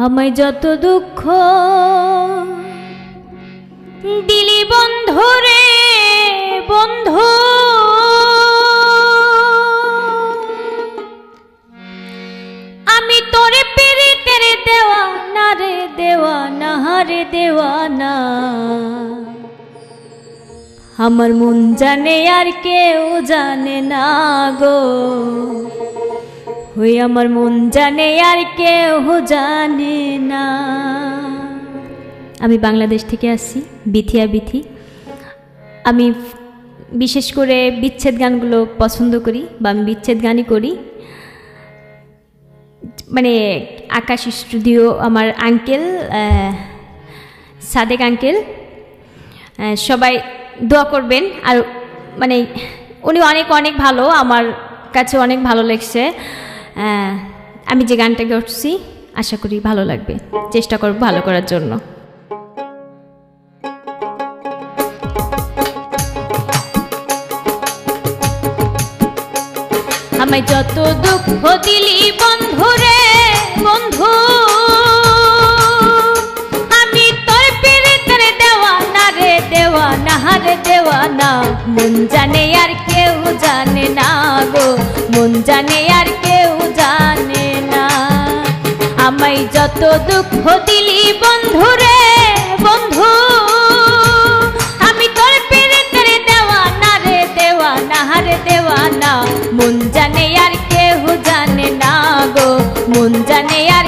আমায় যত দুঃখ দিলি বন্ধু রে বন্ধু, আমি তোরে পেরে তেরে দেওয়ানা রে দেওয়ানা রে দেওয়ানা। আমার মন জানে আর কেউ জানে না গো, ওই আমার মন জানে আর কেউ জানে না। আমি বাংলাদেশ থেকে আসছি, বিথিয়া বিথি। আমি বিশেষ করে বিচ্ছেদ গানগুলো পছন্দ করি বা আমি বিচ্ছেদ গানই করি। মানে আকাশ স্টুডিও আমার আঙ্কেল সাদেক আঙ্কেল, সবাই দোয়া করবেন। আর মানে উনি অনেক অনেক ভালো, আমার কাছে অনেক ভালো লাগছে। আমি যে গানটা করছি আশা করি ভালো লাগবে, চেষ্টা করব ভালো করার জন্য। আমায় যত দুঃখ দিলি বন্ধু রে বন্ধু, আমি তোর পিরিতের দেওয়ানা রে দেওয়ানা রে দেওয়ানা। মন জানে আর কেউ জানে না গো, মন জানে আর কেউ জানে না। আমায় যত দুঃখ দিলি বন্ধু রে বন্ধু, আমি তোর পিরিতের দেওয়ানা রে দেওয়ানা রে দেওয়ানা। মন জানে আর কেউ জানে না গো, মন জানে আর